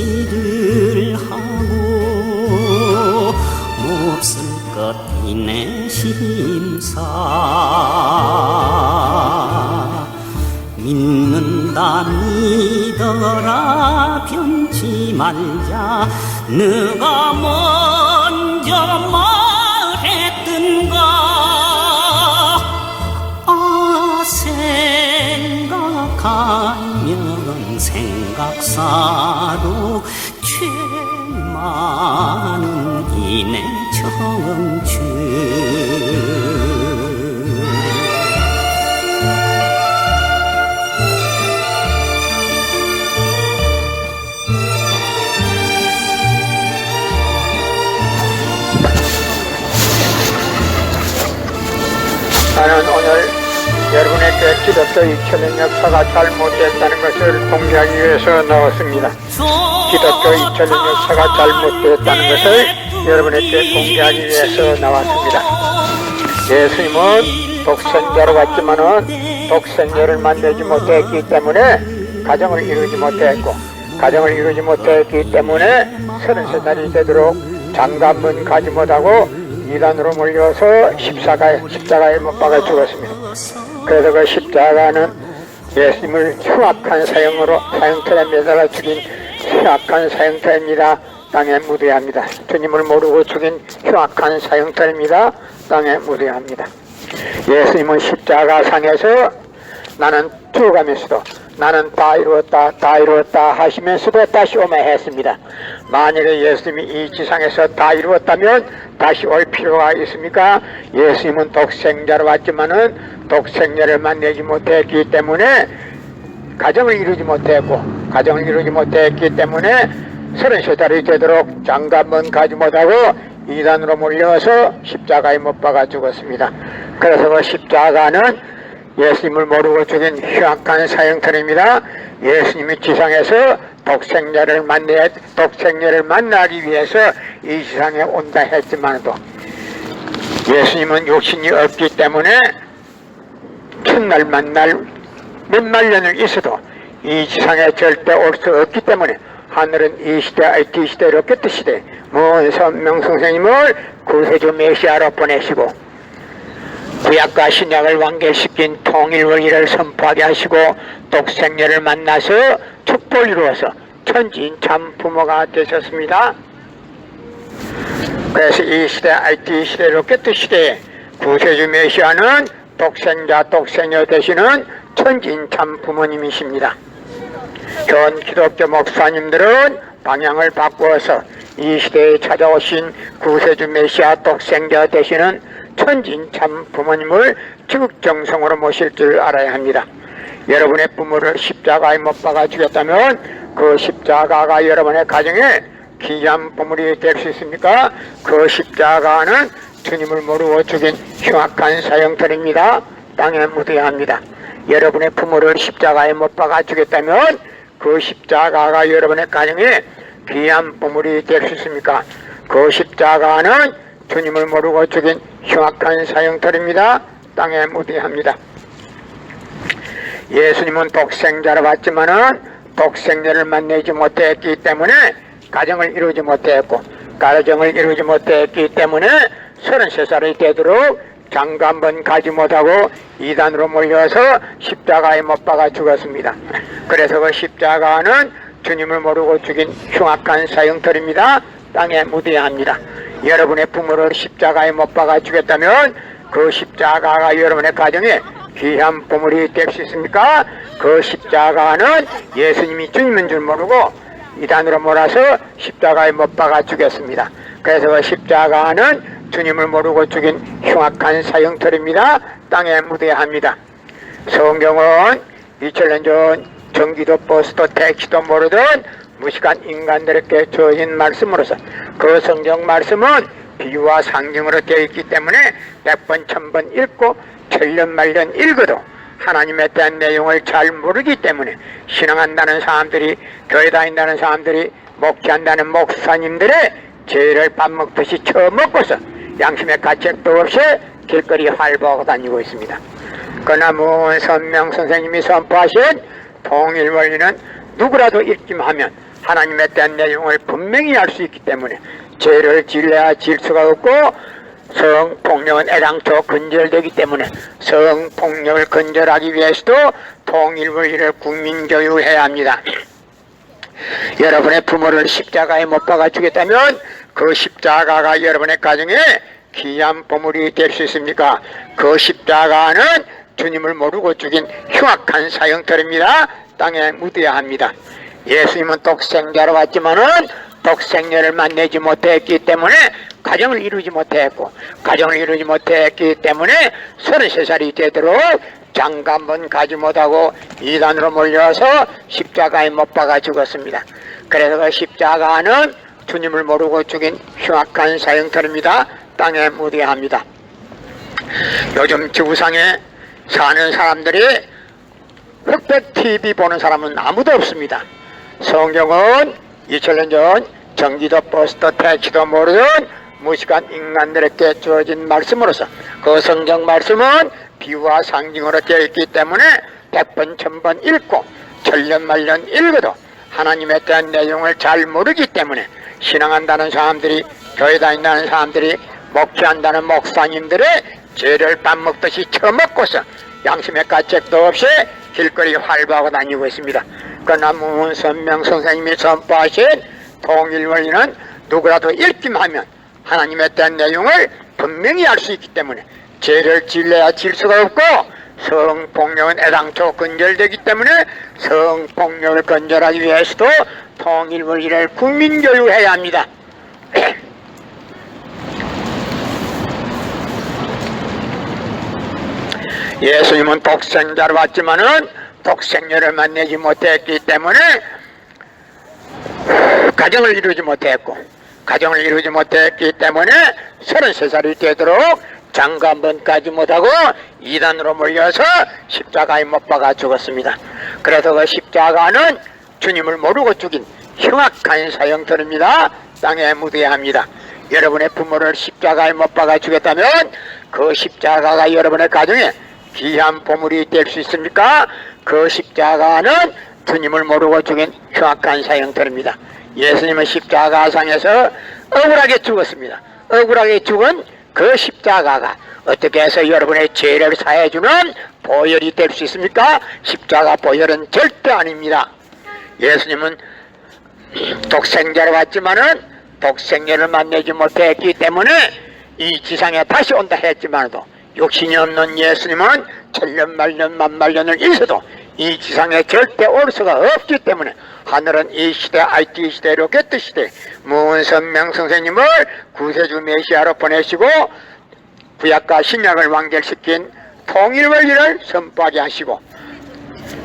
지들 하고 몹쓸 것이네 심사. 믿는다 믿어라 변치 말자. 누가 먼저 말했던가. 아 생각하면 생각사로 죄 많은 이내 청춘. 나는 오늘 여러분에게 기독교 2000년 역사가 잘못됐다는 것을 공개하기 위해서 나왔습니다. 기독교 2000년 역사가 잘못됐다는 것을 여러분에게 공개하기 위해서 나왔습니다. 예수님은 독생자로 왔지만은 독생자를 만들지 못했기 때문에 가정을 이루지 못했고, 가정을 이루지 못했기 때문에 33살이 되도록 장가문 가지 못하고 이단으로 몰려서 십자가에 못 박아 죽었습니다. 그래서 그 십자가는 예수님을 흉악한 사형틀에 매달아 죽인 흉악한 사형틀입니다. 땅에 묻어야 합니다. 주님을 모르고 죽인 흉악한 사형틀입니다. 땅에 묻어야 합니다. 예수님은 십자가상에서 나는 죽어가면서도 나는 다 이루었다 다 이루었다 하시면서도 다시 오매 했습니다. 만약에 예수님이 이 지상에서 다 이루었다면 다시 올 필요가 있습니까? 예수님은 독생자로 왔지만은 독생자를 만나지 못했기 때문에 가정을 이루지 못했고, 가정을 이루지 못했기 때문에 33살이 되도록 장가문 가지 못하고 이단으로 몰려서 십자가에 못 박아 죽었습니다. 그래서 그 십자가는 예수님을 모르고 죽인 흉악한 사형틀입니다. 예수님이 지상에서 독생자를 만나기 위해서 이 지상에 온다 했지만도 예수님은 육신이 없기 때문에 첫날 만날 몇만 년을 있어도 이 지상에 절대 올 수 없기 때문에 하늘은 이 시대 IT 시대 로켓 시대 먼 선명 선생님을 구세주 메시아로 보내시고 구약과 신약을 완결시킨 통일 원리를 선포하게 하시고 독생녀를 만나서 축복을 이루어서 천지인 참 부모가 되셨습니다. 그래서 이 시대 IT 시대 로켓 시대에 구세주 메시아는 독생녀 되시는 천지인 참 부모님이십니다. 전 기독교 목사님들은 방향을 바꾸어서 이 시대에 찾아오신 구세주 메시아 독생자 되시는 천지인 참 부모님을 지극정성으로 모실 줄 알아야 합니다. 여러분의 부모를 십자가에 못 박아 주겠다면 그 십자가가 여러분의 가정에 귀한 보물이 될 수 있습니까? 그 십자가는 주님을 모르고 죽인 흉악한 사형틀입니다. 땅에 묻어야 합니다. 여러분의 부모를 십자가에 못 박아 주겠다면 그 십자가가 여러분의 가정에 귀한 보물이 될 수 있습니까? 그 십자가는 주님을 모르고 죽인 흉악한 사형틀입니다. 땅에 묻어야 합니다. 예수님은 독생자로 왔지만은 독생자를 만나지 못했기 때문에 가정을 이루지 못했고, 가정을 이루지 못했기 때문에 33살이 되도록 장가 한번 가지 못하고 이단으로 몰려서 십자가에 못 박아 죽었습니다. 그래서 그 십자가는 주님을 모르고 죽인 흉악한 사형틀입니다. 땅에 묻어야 합니다. 여러분의 부모를 십자가에 못 박아 주겠다면 그 십자가가 여러분의 가정에 귀한 보물이 될 수 있습니까? 그 십자가는 예수님이 주님인 줄 모르고 이단으로 몰아서 십자가에 못 박아 주겠습니다. 그래서 그 십자가는 주님을 모르고 죽인 흉악한 사형틀입니다. 땅에 묻어야 합니다. 성경은 2000년 전 전기도 버스도 택시도 모르던 무식한 인간들에게 주어진 말씀으로서 그 성경 말씀은 비유와 상징으로 되어 있기 때문에 100번 1000번 읽고 천년 말년 읽어도 하나님에 대한 내용을 잘 모르기 때문에 신앙한다는 사람들이, 교회 다닌다는 사람들이, 목회한다는 목사님들의 죄를 밥 먹듯이 처먹고서 양심의 가책도 없이 길거리 활보하고 다니고 있습니다. 그러나 선명 선생님이 선포하신 통일 원리는 누구라도 읽기만 하면 하나님에 대한 내용을 분명히 알 수 있기 때문에 죄를 지려야 질 수가 없고 성폭력은 애당초 근절되기 때문에 성폭력을 근절하기 위해서도 통일의를 국민교육해야 합니다. 여러분의 부모를 십자가에 못 박아 주겠다면 그 십자가가 여러분의 가정에 귀한 보물이 될 수 있습니까? 그 십자가는 주님을 모르고 죽인 흉악한 사형터입니다. 땅에 묻어야 합니다. 예수님은 독생자로 왔지만은 독생녀를 만나지 못했기 때문에 가정을 이루지 못했고, 가정을 이루지 못했기 때문에 33살이 되도록 장가 한번 가지 못하고 이단으로 몰려서 십자가에 못 박아 죽었습니다. 그래서 그 십자가는 주님을 모르고 죽인 흉악한 사형터입니다. 땅에 묻어야 합니다. 요즘 지구상에 사는 사람들이 흑백 TV 보는 사람은 아무도 없습니다. 성경은 2000년 전 전기도 버스도 택시도 모르던 무식한 인간들에게 주어진 말씀으로서 그 성경 말씀은 비유와 상징으로 되어 있기 때문에 100번 1000번 읽고 천년만년 읽어도 하나님에 대한 내용을 잘 모르기 때문에 신앙한다는 사람들이, 교회 다닌다는 사람들이, 목회한다는 목사님들의 죄를 밥 먹듯이 처먹고서 양심의 가책도 없이 길거리 활보하고 다니고 있습니다. 그러나 문선명 선생님이 선포하신 통일원리는 누구라도 읽기만 하면 하나님에 대한 내용을 분명히 알 수 있기 때문에 죄를 질려야 질 수가 없고, 성폭력은 애당초 근절되기 때문에 성폭력을 근절하기 위해서도 통일원리를 국민교육해야 합니다. 예수님은 독생자로 왔지만은 독생녀를 만나지 못했기 때문에 가정을 이루지 못했고, 가정을 이루지 못했기 때문에 33살이 되도록 장가 한 번 가지 못하고 이단으로 몰려서 십자가에 못 박아 죽었습니다. 그래서 그 십자가는 주님을 모르고 죽인 흉악한 사형터입니다. 땅에 묻어야 합니다. 여러분의 부모를 십자가에 못 박아 주겠다면 그 십자가가 여러분의 가정에 귀한 보물이 될 수 있습니까? 그 십자가는 주님을 모르고 죽인 흉악한 사형터입니다. 예수님은 십자가상에서 억울하게 죽었습니다. 억울하게 죽은 그 십자가가 어떻게 해서 여러분의 죄를 사해주는 보혈이 될 수 있습니까? 십자가 보혈은 절대 아닙니다. 예수님은 독생자로 왔지만은 독생녀를 만나지 못했기 때문에 이 지상에 다시 온다 했지만도 욕심이 없는 예수님은 천년만년 만만년을 있어도 이 지상에 절대 올 수가 없기 때문에 하늘은 이 시대, IT 시대, 로켓 시대 문선명 선생님을 구세주 메시아로 보내시고 구약과 신약을 완결시킨 통일원리를 선포하게 하시고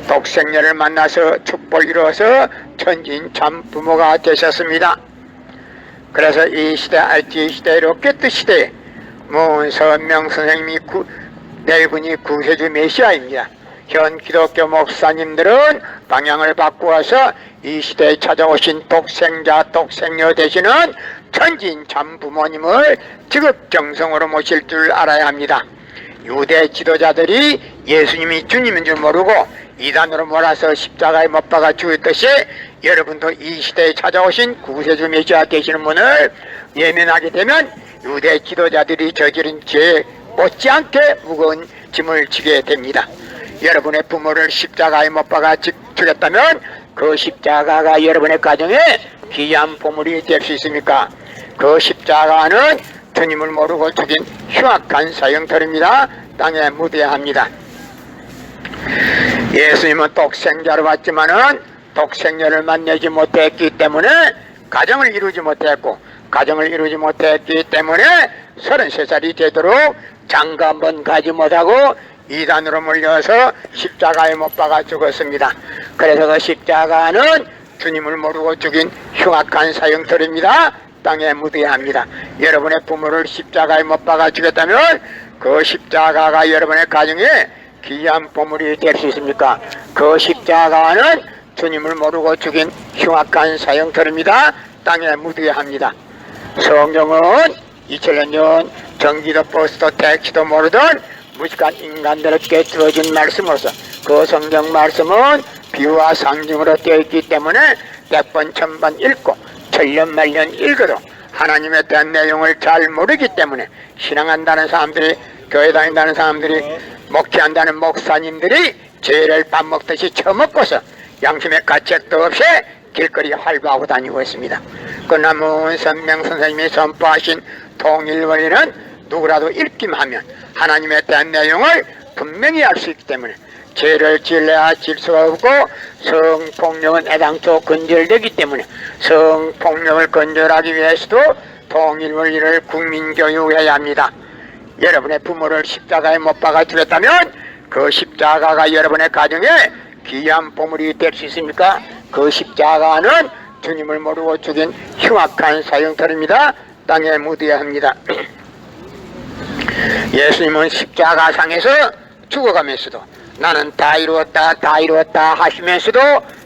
독생녀를 만나서 축복을 이루어서 천진 참 부모가 되셨습니다. 그래서 이 시대, IT 시대, 로켓 시대 문선명 선생님이 내분이 구세주 메시아입니다. 현 기독교 목사님들은 방향을 바꾸어서 이 시대에 찾아오신 독생자, 독생녀 되시는 천진 참 부모님을 지극정성으로 모실 줄 알아야 합니다. 유대 지도자들이 예수님이 주님인 줄 모르고 이단으로 몰아서 십자가에 못 박아 죽였듯이 여러분도 이 시대에 찾아오신 구세주 메시아 되시는 분을 예면하게 되면 유대 지도자들이 저지른 죄 못지않게 무거운 짐을 지게 됩니다. 여러분의 부모를 십자가에 못 박아 죽였다면 그 십자가가 여러분의 가정에 귀한 보물이 될 수 있습니까? 그 십자가는 주님을 모르고 죽인 흉악한 사형터입니다. 땅에 묻어야 합니다. 예수님은 독생자로 왔지만은 독생녀를 만나지 못했기 때문에 가정을 이루지 못했고, 가정을 이루지 못했기 때문에 33살이 되도록 장가 한번 가지 못하고 이단으로 몰려서 십자가에 못 박아 죽었습니다. 그래서 그 십자가는 주님을 모르고 죽인 흉악한 사형터입니다. 땅에 묻어야 합니다. 여러분의 부모를 십자가에 못 박아 죽였다면 그 십자가가 여러분의 가정에 귀한 보물이 될 수 있습니까? 그 십자가는 주님을 모르고 죽인 흉악한 사형터입니다. 땅에 묻어야 합니다. 성경은 2000년 전 전기도 버스도 택시도 모르던 무식한 인간들에게 주어진 말씀으로서 그 성경 말씀은 비유와 상징으로 되어 있기 때문에 100번 1000번 읽고 천년만년 읽어도 하나님에 대한 내용을 잘 모르기 때문에 신앙한다는 사람들이, 교회 다닌다는 사람들이, 목회한다는 목사님들이 죄를 밥 먹듯이 처먹고서 양심의 가책도 없이 길거리 활보하고 다니고 있습니다. 그러나 문선명 선생님이 선포하신 통일원리는 누구라도 읽기만 하면 하나님에 대한 내용을 분명히 알 수 있기 때문에 죄를 지으려야 질 수가 없고, 성폭력은 애당초 근절되기 때문에 성폭력을 근절하기 위해서도 통일원리를 국민교육해야 합니다. 여러분의 부모를 십자가에 못 박아 죽였다면 그 십자가가 여러분의 가정에 귀한 보물이 될 수 있습니까? 그 십자가는 주님을 모르고 죽인 흉악한 사형터입니다. 땅에 묻어야 합니다. 예수님은 십자가상에서 죽어가면서도 나는 다 이루었다 다 이루었다 하시면서도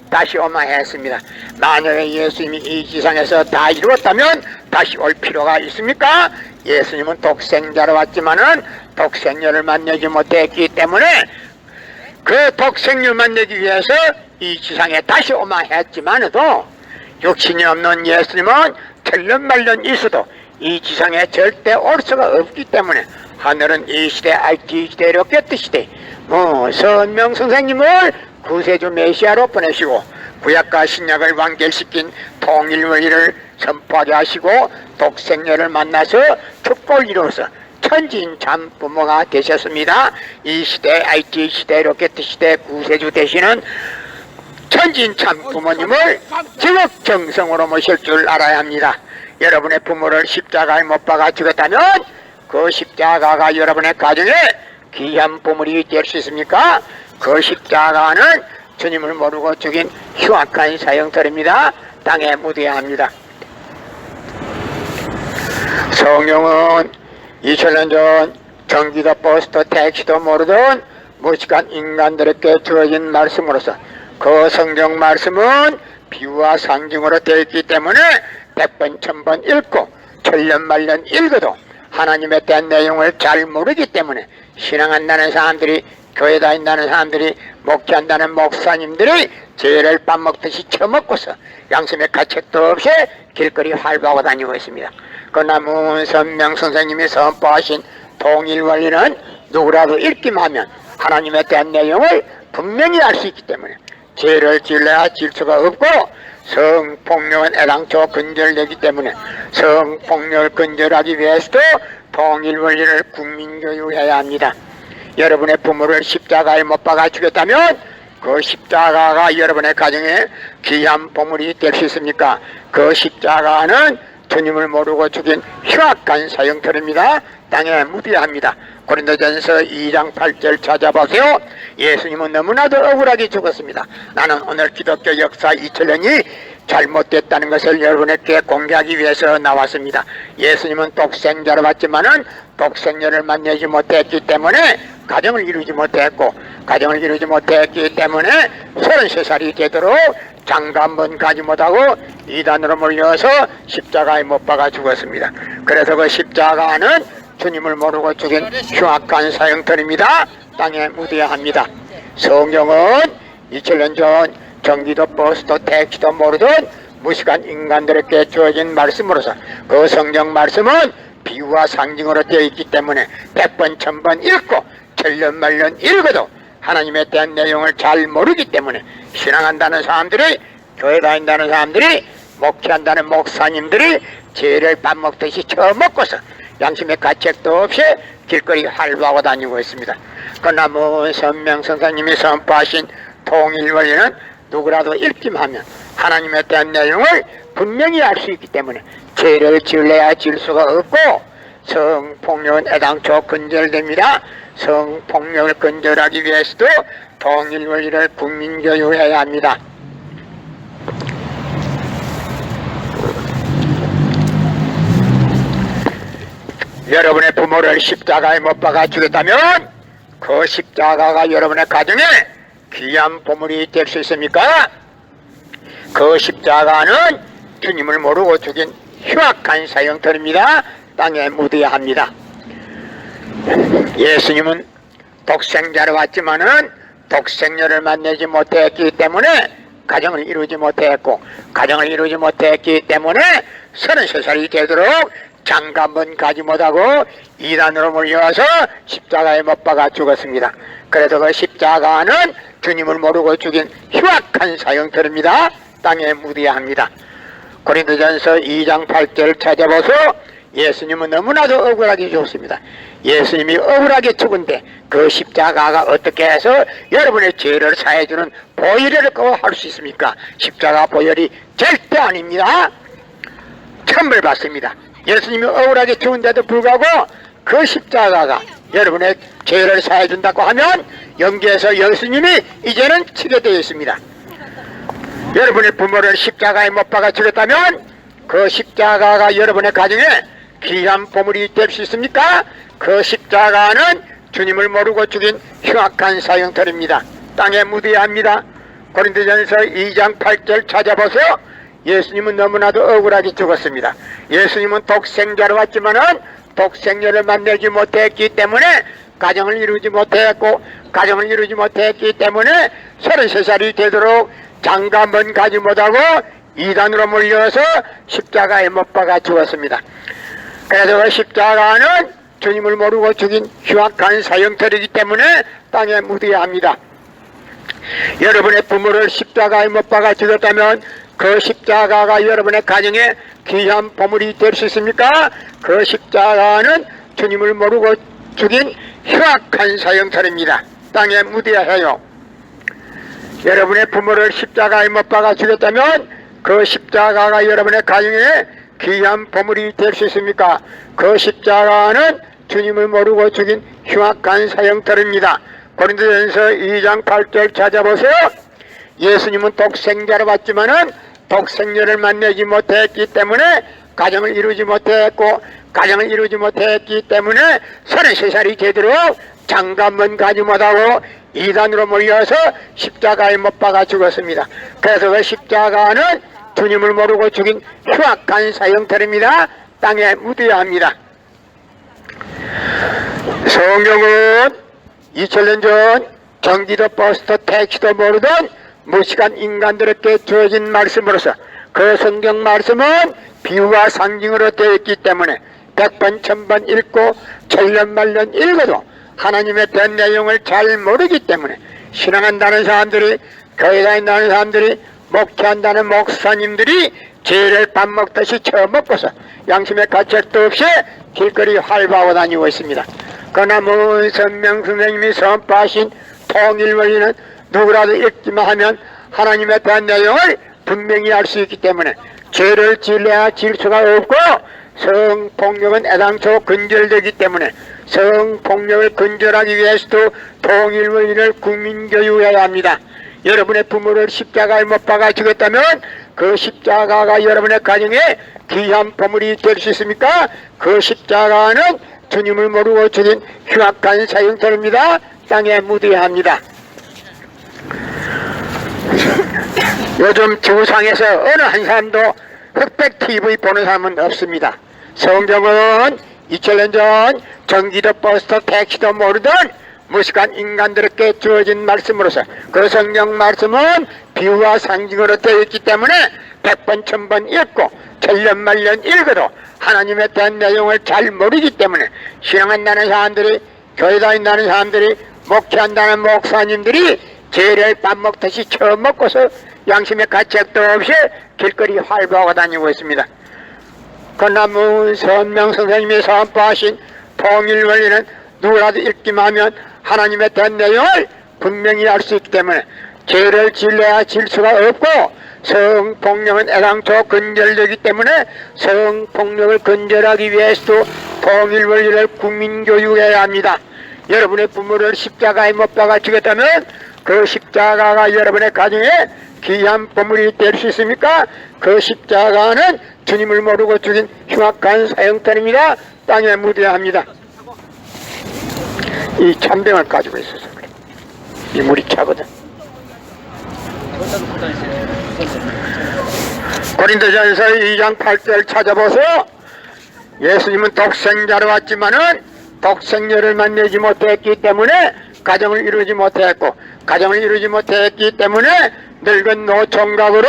다시 오마 했습니다. 만약에 예수님이 이 지상에서 다 이루었다면 다시 올 필요가 있습니까? 예수님은 독생자로 왔지만은 독생녀를 만나지 못했기 때문에 그 독생녀를 만나기 위해서 이 지상에 다시 오마 했지만도 육신이 없는 예수님은 천년만년 있어도 이 지상에 절대 올 수가 없기 때문에 하늘은 이 시대 IT 시대로 꼈듯이 선명 선생님을 구세주 메시아로 보내시고 구약과 신약을 완결시킨 통일원리를 선포하게 하시고 독생녀를 만나서 축복을 이루어서 천지인 참 부모가 되셨습니다. 이 시대 IT 시대로 꼈듯이 시대 구세주 되시는 천지인 참 부모님을 지극정성으로 모실 줄 알아야 합니다. 여러분의 부모를 십자가에 못 박아 죽였다면 그 십자가가 여러분의 가정에 귀한 보물이 될 수 있습니까? 그 십자가는 주님을 모르고 죽인 흉악한 사형터입니다. 땅에 묻어야 합니다. 성경은 2000년 전 전기도 버스도 택시도 모르던 무식한 인간들에게 주어진 말씀으로서 그 성경 말씀은 비유와 상징으로 되어 있기 때문에 100번 1000번 읽고 천년만년 읽어도 하나님에 대한 내용을 잘 모르기 때문에 신앙한다는 사람들이, 교회 다닌다는 사람들이, 목회한다는 목사님들이 죄를 밥 먹듯이 처먹고서 양심의 가책도 없이 길거리 활보하고 다니고 있습니다. 그러나 문선명 선생님이 선포하신 통일원리는 누구라도 읽기만 하면 하나님에 대한 내용을 분명히 알 수 있기 때문에 죄를 지으려야 질 수가 없고, 성폭력은 애당초 근절되기 때문에 성폭력을 근절하기 위해서도 통일원리를 국민교육해야 합니다. 여러분의 부모를 십자가에 못 박아 죽였다면 그 십자가가 여러분의 가정에 귀한 보물이 될 수 있습니까? 그 십자가는 주님을 모르고 죽인 흉악한 사형터입니다. 땅에 묻어야 합니다. 고린도전서 2장 8절 찾아보세요. 예수님은 너무나도 억울하게 죽었습니다. 나는 오늘 기독교 역사 2000년이 잘못됐다는 것을 여러분에게 공개하기 위해서 나왔습니다. 예수님은 독생자로 왔지만은 독생녀를 만나지 못했기 때문에 가정을 이루지 못했고, 가정을 이루지 못했기 때문에 33살이 되도록 장가 한 번 가지 못하고 이단으로 몰려서 십자가에 못 박아 죽었습니다. 그래서 그 십자가는 주님을 모르고 죽인 흉악한 사형터입니다. 땅에 묻어야 합니다. 성경은 2000년 전 전기도 버스도 택시도 모르던 무식한 인간들에게 주어진 말씀으로서 그 성경 말씀은 비유와 상징으로 되어 있기 때문에 100번 1000번 읽고 천년만년 읽어도 하나님에 대한 내용을 잘 모르기 때문에 신앙한다는 사람들이, 교회 다닌다는 사람들이, 목회한다는 목사님들이 죄를 밥 먹듯이 처먹고서 양심의 가책도 없이 길거리 활보하고 다니고 있습니다. 그러나 문선명 선생님이 선포하신 통일원리는 누구라도 읽기만 하면 하나님에 대한 내용을 분명히 알 수 있기 때문에 죄를 지으려야 지을 수가 없고, 성폭력은 애당초 근절됩니다. 성폭력을 근절하기 위해서도 통일원리를 국민교육해야 합니다. 여러분의 부모를 십자가에 못 박아 죽였다면 그 십자가가 여러분의 가정에 귀한 보물이 될 수 있습니까? 그 십자가는 주님을 모르고 죽인 흉악한 사형터입니다. 땅에 묻어야 합니다. 예수님은 독생자로 왔지만은 독생녀를 만나지 못했기 때문에 가정을 이루지 못했고 가정을 이루지 못했기 때문에 33살이 되도록 장가 한번 가지 못하고 이단으로 몰려와서 십자가에 못 박아 죽었습니다. 그래도 그 십자가는 주님을 모르고 죽인 흉악한 사형터입니다. 땅에 묻어야 합니다. 고린도전서 2장 8절을 찾아보소. 예수님은 너무나도 억울하게 죽었습니다. 예수님이 억울하게 죽은데 그 십자가가 어떻게 해서 여러분의 죄를 사해주는 보혈이라고 할 수 있습니까? 십자가 보혈이 절대 아닙니다. 천벌 받습니다. 예수님이 억울하게 죽은데도 불구하고 그 십자가가 여러분의 죄를 사해준다고 하면 영계에서 예수님이 이제는 치게 되어 있습니다. 여러분의 부모를 십자가에 못 박아 죽였다면 그 십자가가 여러분의 가정에 귀한 보물이 될 수 있습니까? 그 십자가는 주님을 모르고 죽인 흉악한 사형터입니다. 땅에 묻어야 합니다. 고린도전서 2장 8절 찾아보세요. 예수님은 너무나도 억울하게 죽었습니다. 예수님은 독생자로 왔지만은 독생녀를 만나지 못했기 때문에 가정을 이루지 못했고 가정을 이루지 못했기 때문에 33살이 되도록 장가 한번 가지 못하고 이단으로 몰려서 십자가에 못 박아 죽었습니다. 그래서 그 십자가는 주님을 모르고 죽인 흉악한 사형터이기 때문에 땅에 묻어야 합니다. 여러분의 부모를 십자가에 못 박아 죽였다면 그 십자가가 여러분의 가정에 귀한 보물이 될 수 있습니까? 그 십자가는 주님을 모르고 죽인 흉악한 사형터입니다. 땅에 묻어야 해요. 여러분의 부모를 십자가에 못 박아 죽였다면 그 십자가가 여러분의 가정에 귀한 보물이 될 수 있습니까? 그 십자가는 주님을 모르고 죽인 흉악한 사형터입니다. 고린도전서 2장 8절 찾아보세요. 예수님은 독생자로 왔지만은 독생녀를 만나지 못했기 때문에 가정을 이루지 못했고 가정을 이루지 못했기 때문에 33살이 되도록 장가 한번 가지 못하고 이단으로 몰려서 십자가에 못 박아 죽었습니다. 그래서 그 십자가는 주님을 모르고 죽인 흉악한 사형터입니다. 땅에 묻어야 합니다. 성경은 2000년 전 경기도 버스도 택시도 모르던 무식한 인간들에게 주어진 말씀으로서 그 성경 말씀은 비유와 상징으로 되어 있기 때문에 100번 1000번 읽고 천년만년 읽어도 하나님에 대한 내용을 잘 모르기 때문에 신앙한다는 사람들이 교회 다닌다는 사람들이 목회한다는 목사님들이 죄를 밥 먹듯이 처먹고서 양심의 가책도 없이 길거리 활보하고 다니고 있습니다. 그러나 문선명 선생님이 선포하신 통일원리는 누구라도 읽기만 하면 하나님에 대한 내용을 분명히 알 수 있기 때문에 죄를 지려야 질 수가 없고 성폭력은 애당초 근절되기 때문에 성폭력을 근절하기 위해서도 통일원리를 국민교육해야 합니다. 여러분의 부모를 십자가에 못 박아 죽였다면 그 십자가가 여러분의 가정에 귀한 보물이 될 수 있습니까? 그 십자가는 주님을 모르고 죽인 흉악한 사형터입니다. 땅에 묻어야 합니다. 요즘 지구상에서 어느 한 사람도 흑백 TV 보는 사람은 없습니다. 성경은 2000년 전 전기도 버스도 택시도 모르던 무식한 인간들에게 주어진 말씀으로서 그 성경 말씀은 비유와 상징으로 되어 있기 때문에 100번 1000번 읽고 천년만년 읽어도 하나님에 대한 내용을 잘 모르기 때문에 신앙한다는 사람들이 교회 다닌다는 사람들이 목회한다는 목사님들이 죄를 밥 먹듯이 처먹고서 양심의 가책도 없이 길거리 활보하고 다니고 있습니다. 그러나 문선명 선생님이 선포하신 통일원리는 누구라도 읽기만 하면 하나님에 대한 내용을 분명히 알 수 있기 때문에 죄를 질러야 질 수가 없고 성폭력은 애당초 근절되기 때문에 성폭력을 근절하기 위해서도 통일원리를 국민교육해야 합니다. 여러분의 부모를 십자가에 못 박아 죽였다면 그 십자가가 여러분의 가정에 귀한 보물이 될 수 있습니까? 그 십자가는 주님을 모르고 죽인 흉악한 사형터입니다. 땅에 묻어야 합니다. 이 참병을 가지고 있어서 그래. 이 물이 차거든. 고린도전서 2장 8절 찾아보세요. 예수님은 독생자로 왔지만은 독생녀를 만나지 못했기 때문에 가정을 이루지 못했고 가정을 이루지 못했기 때문에 늙은 노총각으로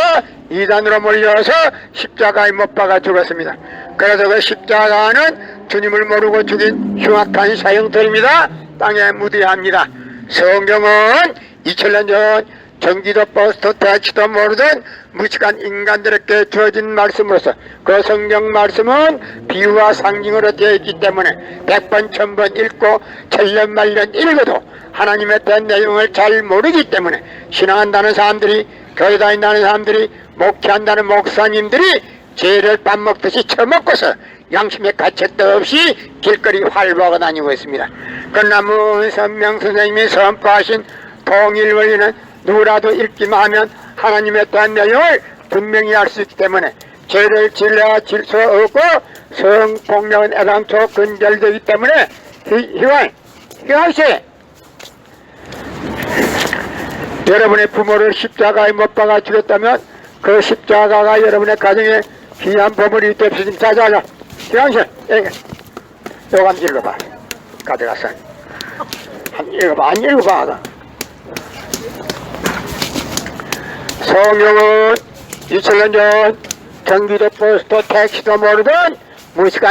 이단으로 몰려서 십자가에 못 박아 죽었습니다. 그래서 그 십자가는 주님을 모르고 죽인 흉악한 사형터입니다. 땅에 묻어야 합니다. 성경은 2000년 전 전기도 버스도 택시도 모르던 무식한 인간들에게 주어진 말씀으로서 그 성경 말씀은 비유와 상징으로 되어 있기 때문에 100번 1000번 읽고 천년 말년 읽어도 하나님에 대한 내용을 잘 모르기 때문에 신앙한다는 사람들이, 교회 다닌다는 사람들이, 목회한다는 목사님들이 죄를 밥 먹듯이 처먹고서 양심의 가책도 없이 길거리 활보하고 다니고 있습니다. 그러나 문선명 선생님이 선포하신 통일 원리는 누구라도 읽기만 하면 하나님에 대한 내용을 분명히 알 수 있기 때문에 죄를 질러야 질 수 없고 성폭력은 애당초 근절되기 때문에 희왕씨 여러분의 부모를 십자가에 못 박아 죽였다면 그 십자가가 여러분의 가정에 귀한 보물이 되었으니 자자자 희왕씨 요거 한번 읽어봐. 가져갔어. 한 읽어봐. 안 읽어봐. 성경은 2000년 전 전기도 버스도 택시도 모르던 무식한